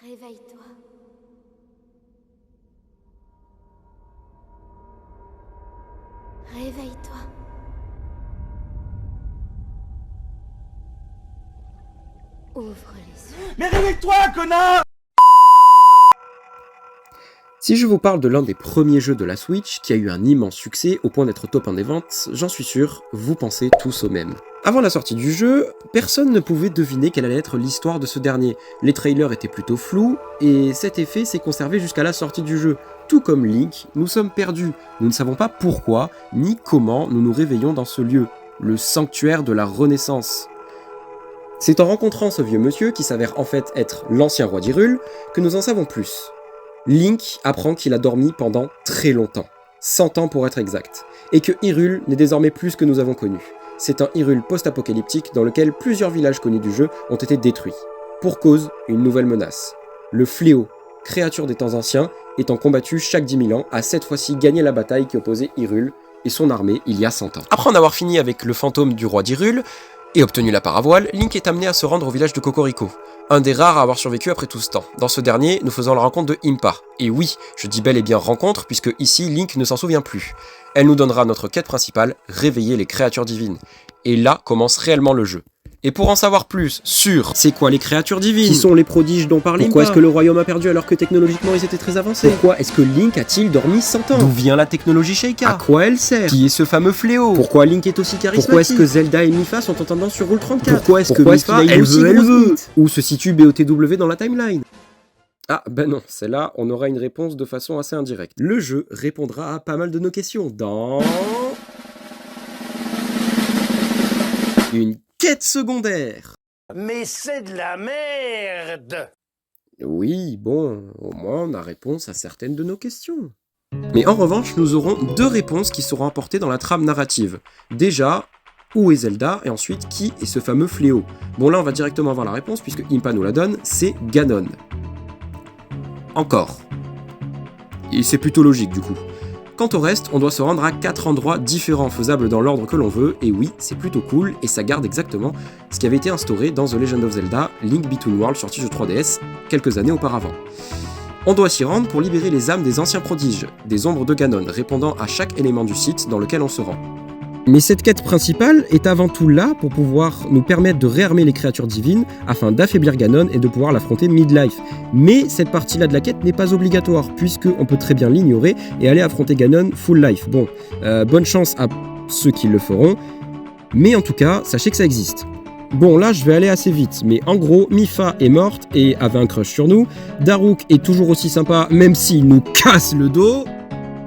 Réveille-toi. Réveille-toi. Ouvre les yeux. Mais réveille-toi, connard! Si je vous parle de l'un des premiers jeux de la Switch, qui a eu un immense succès au point d'être top 1 des ventes, j'en suis sûr, vous pensez tous au même. Avant la sortie du jeu, personne ne pouvait deviner quelle allait être l'histoire de ce dernier. Les trailers étaient plutôt flous, et cet effet s'est conservé jusqu'à la sortie du jeu. Tout comme Link, nous sommes perdus. Nous ne savons pas pourquoi, ni comment nous nous réveillons dans ce lieu, le sanctuaire de la Renaissance. C'est en rencontrant ce vieux monsieur, qui s'avère en fait être l'ancien roi d'Hyrule, que nous en savons plus. Link apprend qu'il a dormi pendant très longtemps, 100 ans pour être exact, et que Hyrule n'est désormais plus ce que nous avons connu. C'est un Hyrule post-apocalyptique dans lequel plusieurs villages connus du jeu ont été détruits. Pour cause, une nouvelle menace. Le Fléau, créature des temps anciens, étant combattu chaque 10 000 ans, a cette fois-ci gagné la bataille qui opposait Hyrule et son armée il y a 100 ans. Après en avoir fini avec le fantôme du roi d'Hyrule, et obtenu la paravoile, Link est amené à se rendre au village de Cocorico, un des rares à avoir survécu après tout ce temps. Dans ce dernier, nous faisons la rencontre de Impa. Et oui, je dis bel et bien rencontre, puisque ici, Link ne s'en souvient plus. Elle nous donnera notre quête principale, réveiller les créatures divines. Et là commence réellement le jeu. Et pour en savoir plus sur c'est quoi les créatures divines, qui sont les prodiges dont parle Impa, pourquoi est-ce que le royaume a perdu alors que technologiquement ils étaient très avancés, pourquoi est-ce que Link a-t-il dormi 100 ans, d'où vient la technologie Sheikah, à quoi elle sert, qui est ce fameux fléau, pourquoi Link est aussi charismatique, pourquoi est-ce que Zelda et Mipha sont en tendance sur Rule 34, pourquoi est-ce que Mipha elle veut, où se situe BOTW dans la timeline. Ah ben non, celle-là on aura une réponse de façon assez indirecte. Le jeu répondra à pas mal de nos questions dans une quête secondaire. Mais c'est de la merde! Oui, bon, au moins on a réponse à certaines de nos questions. Mais en revanche, nous aurons deux réponses qui seront apportées dans la trame narrative. Déjà, où est Zelda, et ensuite, qui est ce fameux fléau? Bon là, on va directement avoir la réponse, puisque Impa nous la donne, c'est Ganon. Encore. Et c'est plutôt logique du coup. Quant au reste, on doit se rendre à 4 endroits différents, faisables dans l'ordre que l'on veut, et oui, c'est plutôt cool, et ça garde exactement ce qui avait été instauré dans The Legend of Zelda, Link Between Worlds sorti sur 3DS quelques années auparavant. On doit s'y rendre pour libérer les âmes des anciens prodiges, des ombres de Ganon, répondant à chaque élément du site dans lequel on se rend. Mais cette quête principale est avant tout là pour pouvoir nous permettre de réarmer les créatures divines afin d'affaiblir Ganon et de pouvoir l'affronter mid-life. Mais cette partie-là de la quête n'est pas obligatoire puisqu'on peut très bien l'ignorer et aller affronter Ganon full life. Bon, bonne chance à ceux qui le feront, mais en tout cas, sachez que ça existe. Bon là je vais aller assez vite, mais en gros, Mipha est morte et avait un crush sur nous, Daruk est toujours aussi sympa même s'il nous casse le dos,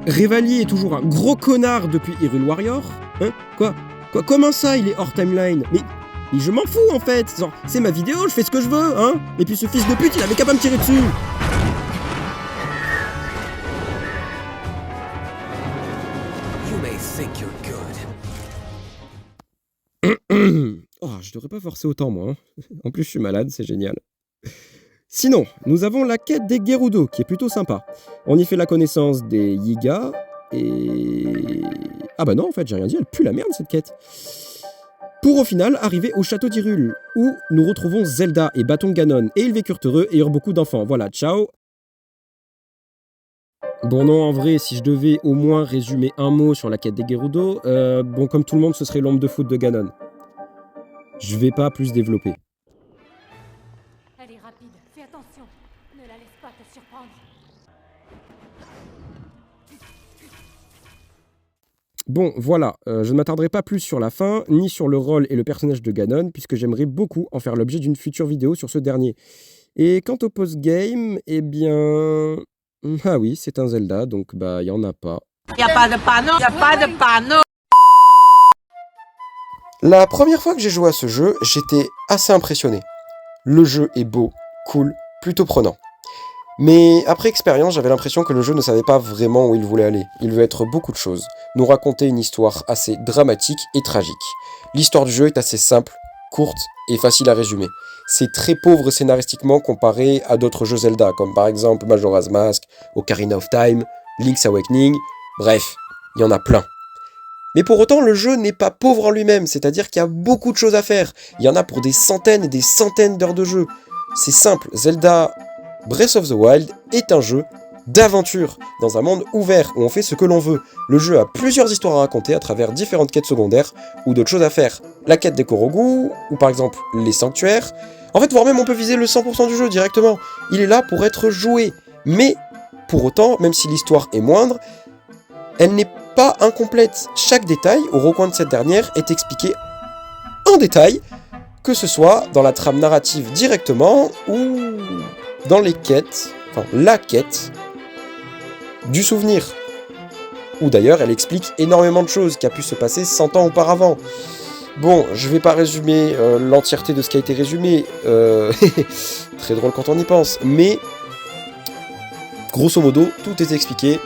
Revali est toujours un gros connard depuis Hyrule Warrior. Hein? Quoi? Comment ça, il est hors timeline? Mais je m'en fous en fait! Genre, c'est ma vidéo, je fais ce que je veux, hein? Et puis ce fils de pute, il avait qu'à pas me tirer dessus! You may think you're good. Oh, je devrais pas forcer autant moi. Hein. En plus, je suis malade, c'est génial. Sinon, nous avons la quête des Gerudo, qui est plutôt sympa. On y fait la connaissance des Yiga, et... Ah bah non, en fait, j'ai rien dit, elle pue la merde, cette quête. Pour au final arriver au château d'Hyrule, où nous retrouvons Zelda et Bâton Ganon, et ils vécurent heureux et eurent beaucoup d'enfants. Voilà, ciao. Bon non, en vrai, si je devais au moins résumer un mot sur la quête des Gerudo, bon, comme tout le monde, ce serait l'ombre de foot de Ganon. Je vais pas plus développer. Elle est rapide, fais attention. Ne la laisse pas te surprendre. Bon, voilà, je ne m'attarderai pas plus sur la fin, ni sur le rôle et le personnage de Ganon, puisque j'aimerais beaucoup en faire l'objet d'une future vidéo sur ce dernier. Et quant au post-game, eh bien... Ah oui, c'est un Zelda, donc bah, y en a pas. Y a pas de panneau, y a pas de panneau. La première fois que j'ai joué à ce jeu, j'étais assez impressionné. Le jeu est beau, cool, plutôt prenant. Mais après expérience, j'avais l'impression que le jeu ne savait pas vraiment où il voulait aller. Il veut être beaucoup de choses, nous raconter une histoire assez dramatique et tragique. L'histoire du jeu est assez simple, courte et facile à résumer. C'est très pauvre scénaristiquement comparé à d'autres jeux Zelda, comme par exemple Majora's Mask, Ocarina of Time, Link's Awakening, bref, il y en a plein. Mais pour autant, le jeu n'est pas pauvre en lui-même, c'est-à-dire qu'il y a beaucoup de choses à faire. Il y en a pour des centaines et des centaines d'heures de jeu. C'est simple, Zelda Breath of the Wild est un jeu d'aventure, dans un monde ouvert où on fait ce que l'on veut. Le jeu a plusieurs histoires à raconter à travers différentes quêtes secondaires ou d'autres choses à faire. La quête des Korogu, ou par exemple les sanctuaires. En fait, voire même on peut viser le 100% du jeu directement. Il est là pour être joué. Mais, pour autant, même si l'histoire est moindre, elle n'est pas incomplète. Chaque détail, au recoin de cette dernière, est expliqué en détail, que ce soit dans la trame narrative directement, ou dans les quêtes, enfin la quête du souvenir. Ou d'ailleurs, elle explique énormément de choses qui a pu se passer 100 ans auparavant. Bon, je vais pas résumer l'entièreté de ce qui a été résumé, très drôle quand on y pense, mais grosso modo, tout est expliqué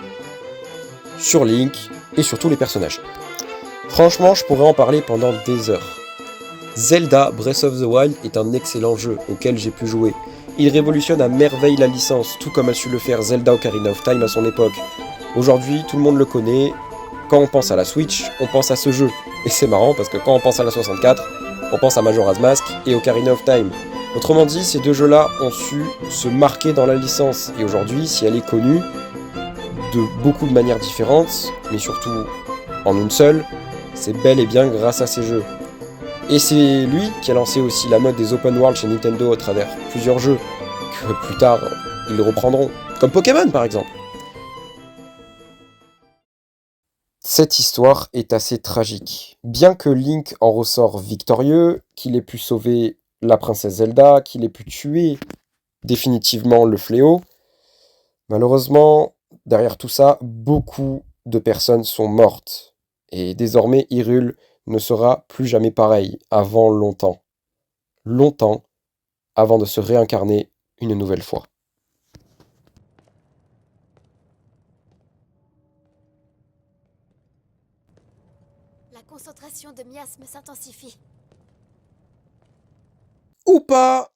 sur Link et sur tous les personnages. Franchement, je pourrais en parler pendant des heures. Zelda Breath of the Wild est un excellent jeu auquel j'ai pu jouer. Il révolutionne à merveille la licence, tout comme a su le faire Zelda Ocarina of Time à son époque. Aujourd'hui, tout le monde le connaît. Quand on pense à la Switch, on pense à ce jeu. Et c'est marrant parce que quand on pense à la 64, on pense à Majora's Mask et Ocarina of Time. Autrement dit, ces deux jeux-là ont su se marquer dans la licence. Et aujourd'hui, si elle est connue de beaucoup de manières différentes, mais surtout en une seule, c'est bel et bien grâce à ces jeux. Et c'est lui qui a lancé aussi la mode des open world chez Nintendo à travers plusieurs jeux que plus tard ils le reprendront, comme Pokémon par exemple. Cette histoire est assez tragique. Bien que Link en ressort victorieux, qu'il ait pu sauver la princesse Zelda, qu'il ait pu tuer définitivement le fléau, malheureusement, derrière tout ça, beaucoup de personnes sont mortes. Et désormais, Hyrule ne sera plus jamais pareil avant longtemps. Longtemps avant de se réincarner une nouvelle fois. La concentration de miasmes s'intensifie. Ou pas!